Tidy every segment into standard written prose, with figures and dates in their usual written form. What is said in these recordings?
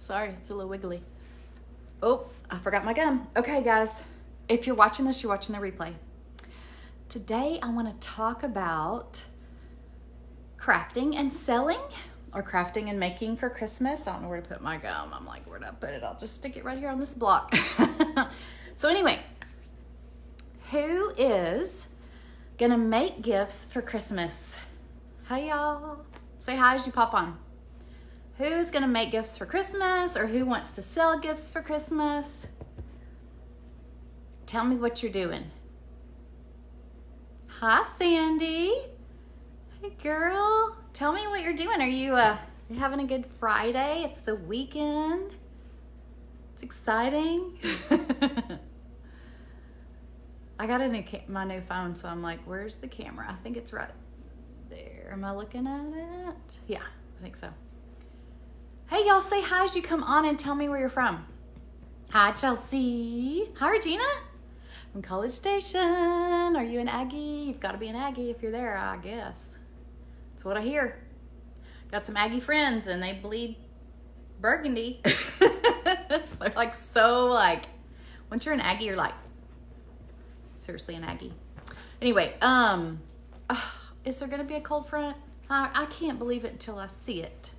Sorry, it's a little wiggly. Oh, I forgot my gum. Okay, guys, if you're watching this, you're watching the replay. Today, I want to talk about crafting and selling, or crafting and making for Christmas. I don't know where to put my gum. I'm like, where'd I put it? I'll just stick it right here on this block. So anyway, who is gonna make gifts for Christmas? Hi, y'all. Say hi as you pop on. Who's gonna make gifts for Christmas, or who wants to sell gifts for Christmas? Tell me what you're doing. Hi, Sandy. Hey, girl. Tell me what you're doing. Are you having a good Friday? It's the weekend. It's exciting. I got my new phone, so I'm like, where's the camera? I think it's right there. Am I looking at it? Yeah, I think so. Hey, y'all, say hi as you come on and tell me where you're from. Hi, Chelsea. Hi, Regina. From College Station. Are you an Aggie? You've got to be an Aggie if you're there, I guess. That's what I hear. Got some Aggie friends, and they bleed burgundy. They're like, so like, once you're an Aggie, you're like, seriously an Aggie. Anyway, is there going to be a cold front? I can't believe it until I see it.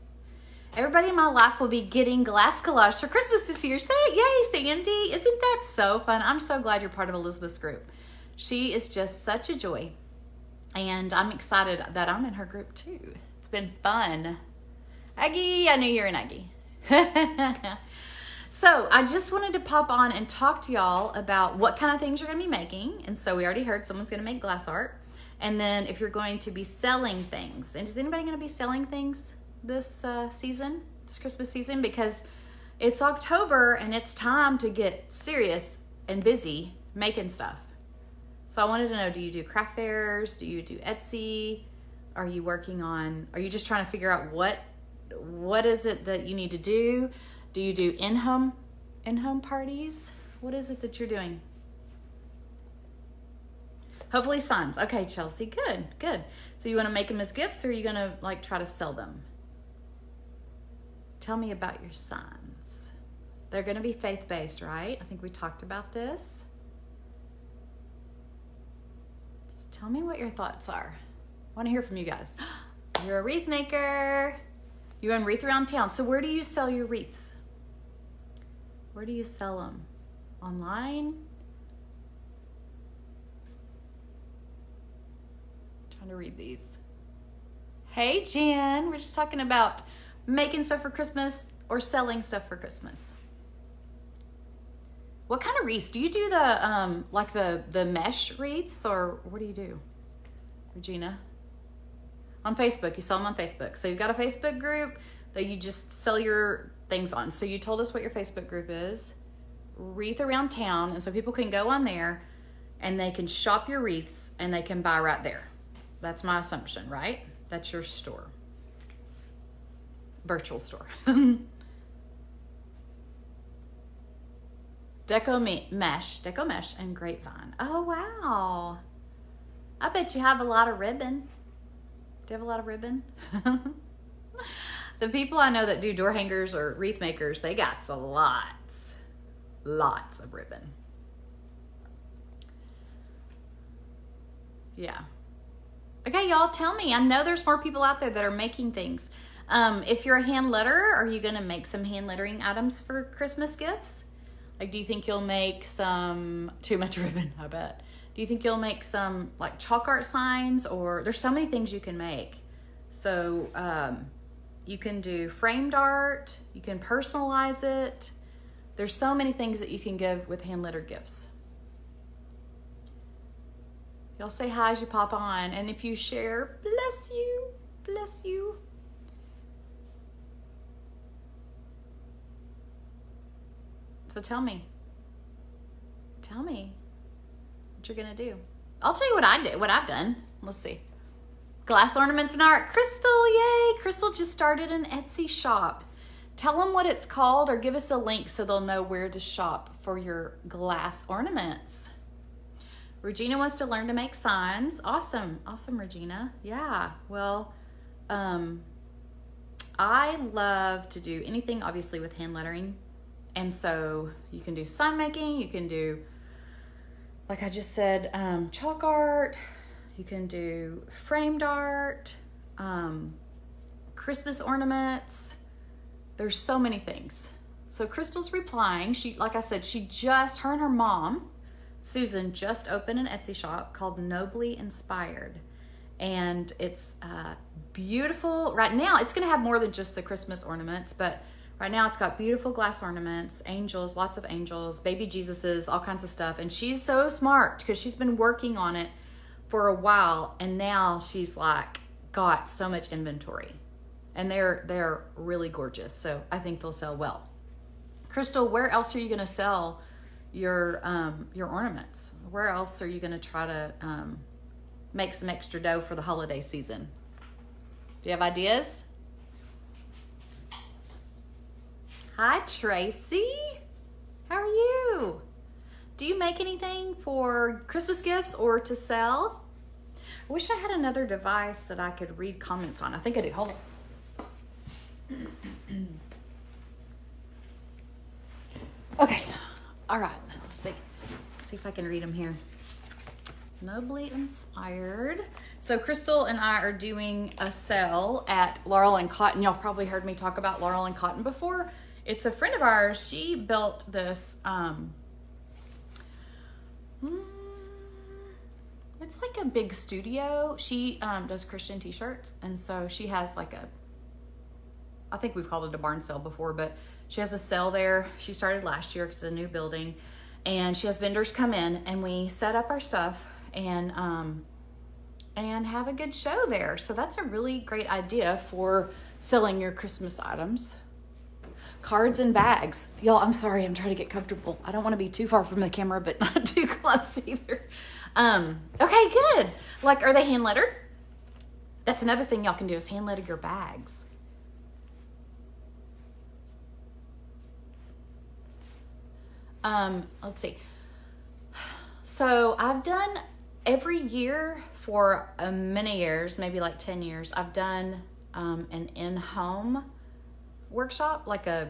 Everybody in my life will be getting glass collage for Christmas this year. Say it, yay, Sandy. Isn't that so fun? I'm so glad you're part of Elizabeth's group. She is just such a joy. And I'm excited that I'm in her group too. It's been fun. Aggie, I knew you're an Aggie. So I just wanted to pop on and talk to y'all about what kind of things you're going to be making. And so we already heard someone's going to make glass art. And then if you're going to be selling things. And is anybody going to be selling things this season, this Christmas season? Because it's October and it's time to get serious and busy making stuff. So I wanted to know, do you do craft fairs? Do you do Etsy? Are you just trying to figure out what is it that you need to do? Do you do in-home parties? What is it that you're doing? Hopefully signs. Okay, Chelsea, good. So you want to make them as gifts, or are you going to like try to sell them? Tell me about your signs. They're going to be faith-based, right? I think we talked about this. Tell me what your thoughts are. I want to hear from you guys. You're a wreath maker. You run wreath around town. So where do you sell your wreaths? Where do you sell them? Online? Trying to read these. Hey, Jen. We're just talking about making stuff for Christmas or selling stuff for Christmas. What kind of wreaths? Do you do the like the mesh wreaths, or what do you do, Regina? On Facebook, you sell them on Facebook. So you've got a Facebook group that you just sell your things on. So you told us what your Facebook group is, Wreath Around Town, and so people can go on there and they can shop your wreaths and they can buy right there. That's my assumption, right? That's your store. Virtual store. Deco Mesh and Grapevine. Oh, wow. I bet you have a lot of ribbon. Do you have a lot of ribbon? The people I know that do door hangers or wreath makers, they got lots of ribbon. Yeah. Okay, y'all, tell me. I know there's more people out there that are making things. If you're a hand letterer, are you going to make some hand lettering items for Christmas gifts? Like, do you think you'll make some, too much ribbon, I bet. Do you think you'll make some like chalk art signs? Or there's so many things you can make. So you can do framed art, you can personalize it. There's so many things that you can give with hand lettered gifts. Y'all say hi as you pop on. And if you share, bless you, bless you. So tell me what you're gonna do. I'll tell you what I've done. Let's see. Glass ornaments and art. Crystal, yay! Crystal just started an Etsy shop. Tell them what it's called, or give us a link so they'll know where to shop for your glass ornaments. Regina wants to learn to make signs. Awesome, Regina. Yeah, well, I love to do anything obviously with hand lettering. And so you can do sign making, you can do, like I just said, chalk art, you can do framed art, Christmas ornaments. There's so many things. So Crystal's replying. She, like I said, her and her mom, Susan, just opened an Etsy shop called Nobly Inspired. And it's beautiful. Right now, it's going to have more than just the Christmas ornaments, but right now it's got beautiful glass ornaments, angels, lots of angels, baby Jesuses, all kinds of stuff. And she's so smart because she's been working on it for a while, and now she's like got so much inventory. And they're really gorgeous, so I think they'll sell well. Crystal, where else are you going to sell your ornaments? Where else are you going to try to make some extra dough for the holiday season? Do you have ideas? Hi, Tracy. How are you? Do you make anything for Christmas gifts or to sell? I wish I had another device that I could read comments on. I think I do. Hold on. Okay. All right. Let's see. Let's see if I can read them here. Nobly Inspired. So Crystal and I are doing a sale at Laurel and Cotton. Y'all probably heard me talk about Laurel and Cotton before. It's a friend of ours. She built this, it's like a big studio. She does Christian t-shirts. And so she has like I think we've called it a barn sale before, but she has a sale there. She started last year because it's a new building. And she has vendors come in and we set up our stuff and have a good show there. So that's a really great idea for selling your Christmas items. Cards and bags. Y'all, I'm sorry, I'm trying to get comfortable. I don't want to be too far from the camera, but not too close either. Okay, good. Like, are they hand lettered? That's another thing y'all can do is hand letter your bags. Let's see. So I've done every year for many years, maybe like 10 years, I've done an in-home workshop, like a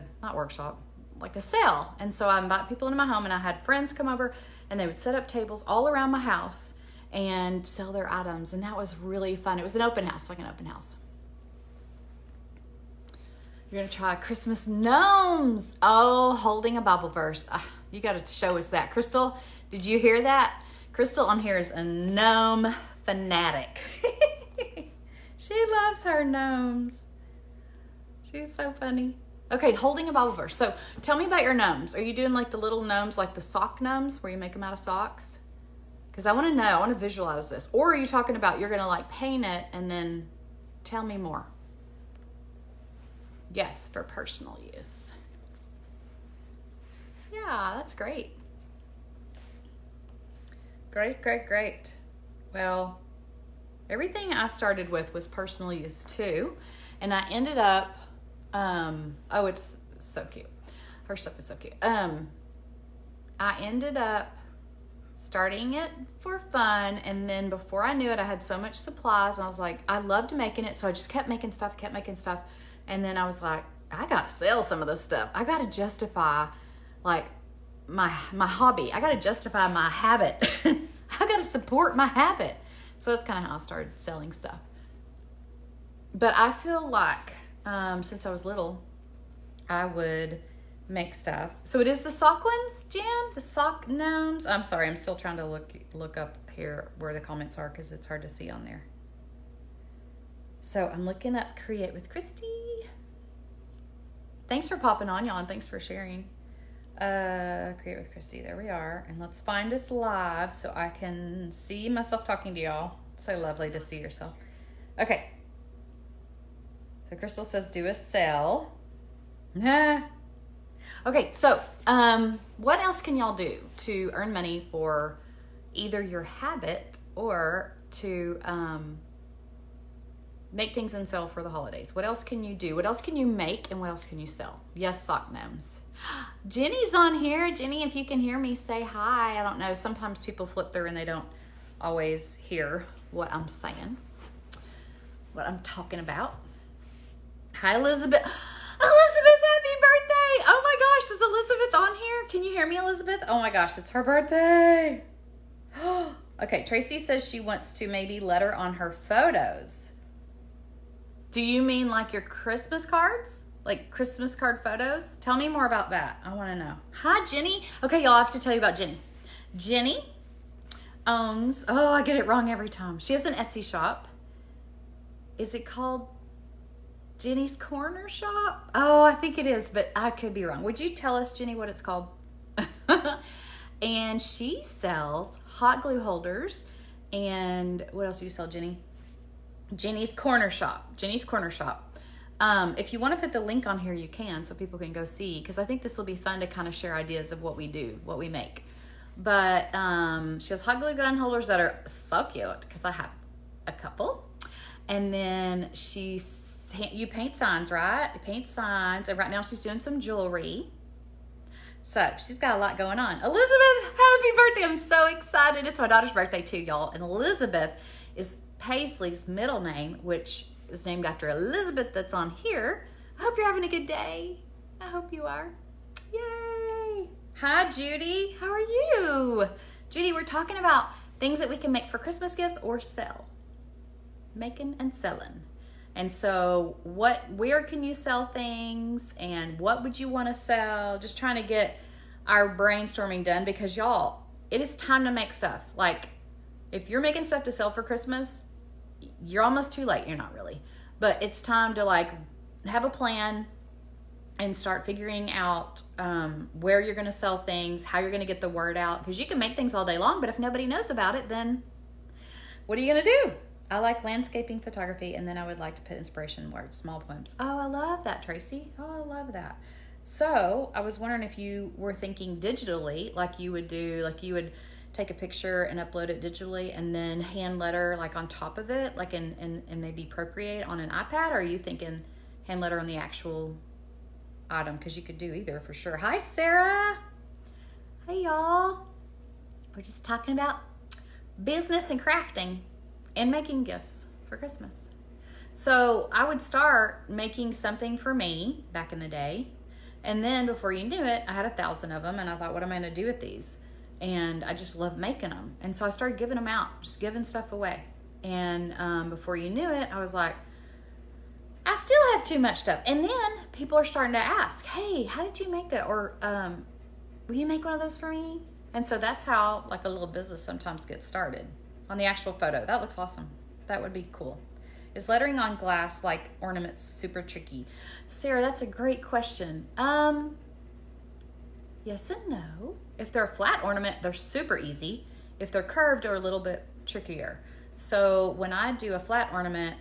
sale. And so I invite people into my home and I had friends come over and they would set up tables all around my house and sell their items. And that was really fun. It was an open house, like an open house. You're going to try Christmas gnomes. Oh, holding a Bible verse. You got to show us that. Crystal, did you hear that? Crystal on here is a gnome fanatic. She loves her gnomes. She's so funny. Okay, holding a Bible verse. So tell me about your gnomes. Are you doing like the little gnomes, like the sock gnomes where you make them out of socks? Because I want to know, I want to visualize this. Or are you talking about you're going to like paint it and then tell me more? Yes, for personal use. Yeah, that's great. Great, great, great. Well, everything I started with was personal use too. And I ended up, oh, it's so cute. Her stuff is so cute. I ended up starting it for fun. And then before I knew it, I had so much supplies. And I was like, I loved making it. So I just kept making stuff. And then I was like, I got to sell some of this stuff. I got to justify like my hobby. I got to justify my habit. I got to support my habit. So that's kind of how I started selling stuff. But I feel like since I was little, I would make stuff. So it is the sock ones, Jan? The sock gnomes? I'm sorry, I'm still trying to look up here where the comments are because it's hard to see on there. So I'm looking up Create with Christy. Thanks for popping on, y'all, and thanks for sharing. Create with Christy, there we are. And let's find us live so I can see myself talking to y'all. So lovely to see yourself. Okay. So Crystal says do a sell. Okay, so what else can y'all do to earn money for either your habit or to make things and sell for the holidays? What else can you do? What else can you make and what else can you sell? Yes, sock gnomes. Jenny's on here. Jenny, if you can hear me, say hi. I don't know. Sometimes people flip through and they don't always hear what I'm saying, what I'm talking about. Hi, Elizabeth. Elizabeth, happy birthday. Oh my gosh, is Elizabeth on here? Can you hear me, Elizabeth? Oh my gosh, it's her birthday. Okay, Tracy says she wants to maybe letter on her photos. Do you mean like your Christmas cards? Like Christmas card photos? Tell me more about that. I want to know. Hi, Jenny. Okay, y'all, I have to tell you about Jenny. Jenny owns, oh, I get it wrong every time. She has an Etsy shop. Is it called Jenny's Corner Shop? Oh, I think it is, but I could be wrong. Would you tell us, Jenny, what it's called? And she sells hot glue holders. And what else do you sell, Jenny? Jenny's Corner Shop. Jenny's Corner Shop. If you want to put the link on here, you can, so people can go see, because I think this will be fun to kind of share ideas of what we do, what we make. But she has hot glue gun holders that are so cute, because I have a couple. And then you paint signs, right? You paint signs, and right now she's doing some jewelry. So she's got a lot going on. Elizabeth, happy birthday. I'm so excited. It's my daughter's birthday too, y'all. And Elizabeth is Paisley's middle name, which is named after Elizabeth that's on here. I hope you're having a good day. I hope you are. Yay. Hi, Judy. How are you? Judy, we're talking about things that we can make for Christmas gifts or sell. Making and selling. And so where can you sell things, and what would you want to sell? Just trying to get our brainstorming done, because y'all, it is time to make stuff. Like, if you're making stuff to sell for Christmas, you're almost too late. You're not really, but it's time to like have a plan and start figuring out where you're going to sell things, how you're going to get the word out, because you can make things all day long, but if nobody knows about it, then what are you going to do? I like landscaping photography, and then I would like to put inspiration words, small poems. Oh, I love that, Tracy. Oh, I love that. So I was wondering if you were thinking digitally, like you would take a picture and upload it digitally and then hand letter like on top of it, like and maybe Procreate on an iPad, or are you thinking hand letter on the actual item? Because you could do either for sure. Hi, Sarah. Hey, y'all. We're just talking about business and crafting and making gifts for Christmas. So I would start making something for me back in the day. And then before you knew it, I had 1,000 of them. And I thought, what am I going to do with these? And I just love making them. And so I started giving them out, just giving stuff away. And before you knew it, I was like, I still have too much stuff. And then people are starting to ask, hey, how did you make that? Or will you make one of those for me? And so that's how like a little business sometimes gets started. On the actual photo. That looks awesome. That would be cool. Is lettering on glass like ornaments super tricky? Sarah, that's a great question. Yes and no. If they're a flat ornament, they're super easy. If they're curved, they're a little bit trickier. So when I do a flat ornament,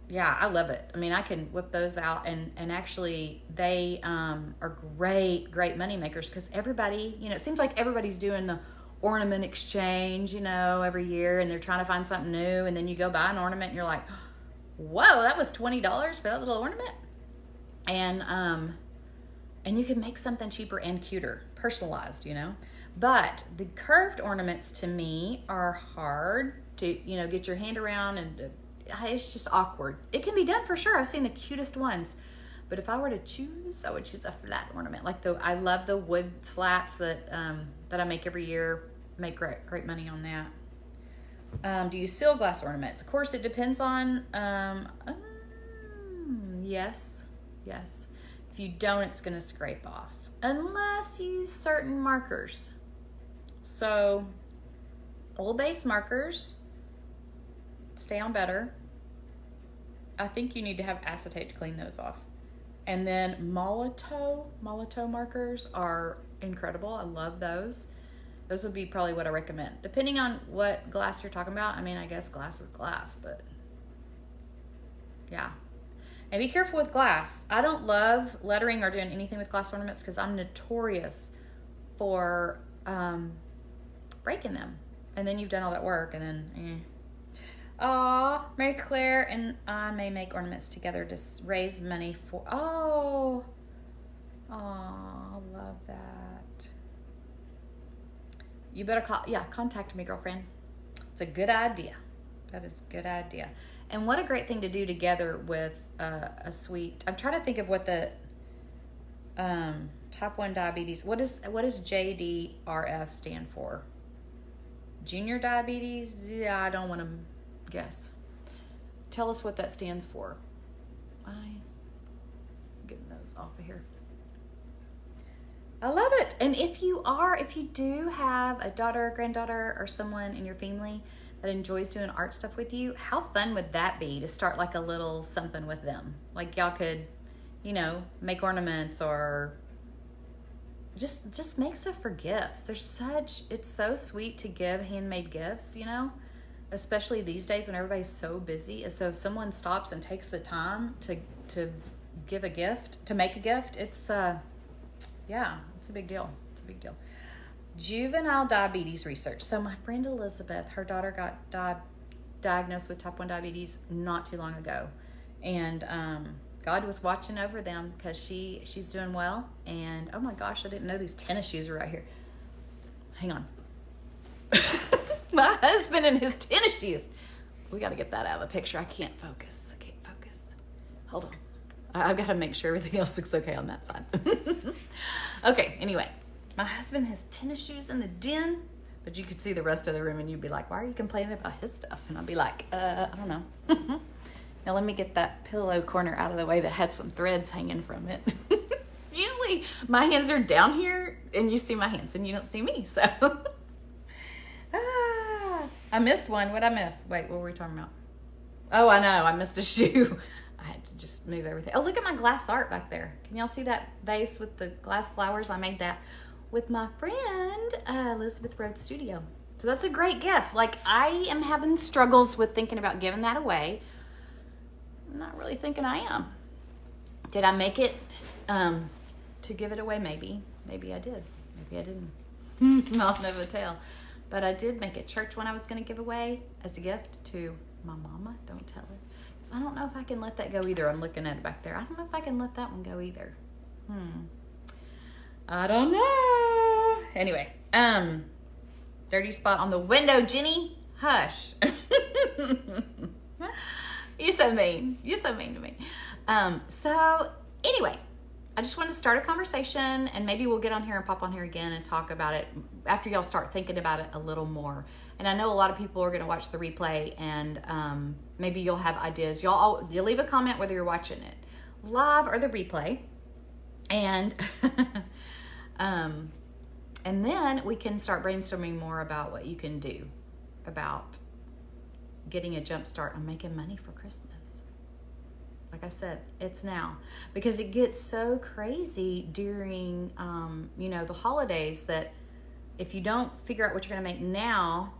yeah, I love it. I mean, I can whip those out, and actually they are great money makers, because everybody, it seems like everybody's doing the ornament exchange, every year, and they're trying to find something new, and then you go buy an ornament and you're like, whoa, that was $20 for that little ornament. And you can make something cheaper and cuter, personalized, but the curved ornaments to me are hard to get your hand around, and it's just awkward. It can be done for sure. I've seen the cutest ones, but if I were to choose, I would choose a flat ornament. Like I love the wood slats that I make every year. Make great money on that. Do you seal glass ornaments? Of course, it depends on. Yes. If you don't, it's going to scrape off unless you use certain markers. So, oil base markers stay on better. I think you need to have acetate to clean those off. And then Molotow markers are incredible. I love those. Those would be probably what I recommend. Depending on what glass you're talking about. I mean, I guess glass is glass, but yeah. And be careful with glass. I don't love lettering or doing anything with glass ornaments because I'm notorious for breaking them. And then you've done all that work and then Aw, Mary Claire and I may make ornaments together to raise money for... Oh, love that. You better contact me, girlfriend. It's a good idea. That is a good idea. And what a great thing to do together with a sweet. I'm trying to think of what the type 1 diabetes. What does JDRF stand for? Junior diabetes? Yeah, I don't want to guess. Tell us what that stands for. I'm getting those off of here. I love it. And if you do have a daughter, granddaughter, or someone in your family that enjoys doing art stuff with you, how fun would that be to start like a little something with them? Like y'all could, make ornaments or just make stuff for gifts. It's so sweet to give handmade gifts, especially these days when everybody's so busy. And so if someone stops and takes the time to give a gift, to make a gift, it's a big deal. It's a big deal. Juvenile diabetes research. So my friend Elizabeth, her daughter got diagnosed with type 1 diabetes not too long ago. And God was watching over them because she's doing well. And oh my gosh, I didn't know these tennis shoes were right here. Hang on. My husband and his tennis shoes. We got to get that out of the picture. I can't focus. Hold on. I've got to make sure everything else looks okay on that side. Okay, anyway. My husband has tennis shoes in the den, but you could see the rest of the room and you'd be like, why are you complaining about his stuff? And I'd be like, I don't know. Now let me get that pillow corner out of the way that had some threads hanging from it. Usually my hands are down here and you see my hands and you don't see me. So I missed one. What'd I miss? Wait, what were we talking about? Oh, I know. I missed a shoe. I had to just move everything. Oh, look at my glass art back there. Can y'all see that vase with the glass flowers? I made that with my friend Elizabeth Rhodes Studio. So that's a great gift. Like, I am having struggles with thinking about giving that away. I'm not really thinking I am. Did I make it to give it away? Maybe I did. Maybe I didn't. I'll never tell. But I did make a church one I was going to give away as a gift to my mama. Don't tell her. Because I don't know if I can let that go either. I'm looking at it back there. I don't know if I can let that one go either. I don't know. Anyway, dirty spot on the window, Jenny. Hush. You're so mean. You're so mean to me. So anyway, I just wanted to start a conversation and maybe we'll get on here and pop on here again and talk about it after y'all start thinking about it a little more. And I know a lot of people are going to watch the replay and maybe you'll have ideas. You'll leave a comment whether you're watching it live or the replay. And and then we can start brainstorming more about what you can do about getting a jump start on making money for Christmas. Like I said, it's now because it gets so crazy during, the holidays that if you don't figure out what you're going to make now,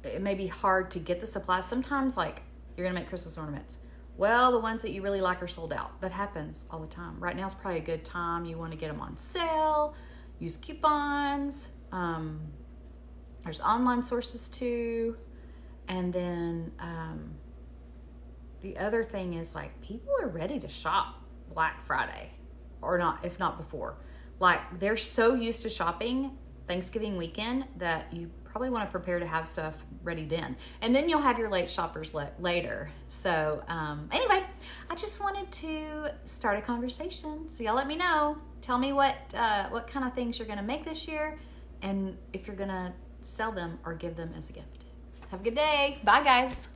it may be hard to get the supplies. Sometimes like you're going to make Christmas ornaments. Well, the ones that you really like are sold out. That happens all the time. Right now is probably a good time. You want to get them on sale, use coupons. There's online sources too. And then the other thing is like people are ready to shop Black Friday or not, if not before. Like they're so used to shopping Thanksgiving weekend that you probably want to prepare to have stuff ready then. And then you'll have your late shoppers later. So anyway, I just wanted to start a conversation. So y'all let me know. Tell me what kind of things you're going to make this year and if you're going to sell them or give them as a gift. Have a good day. Bye, guys.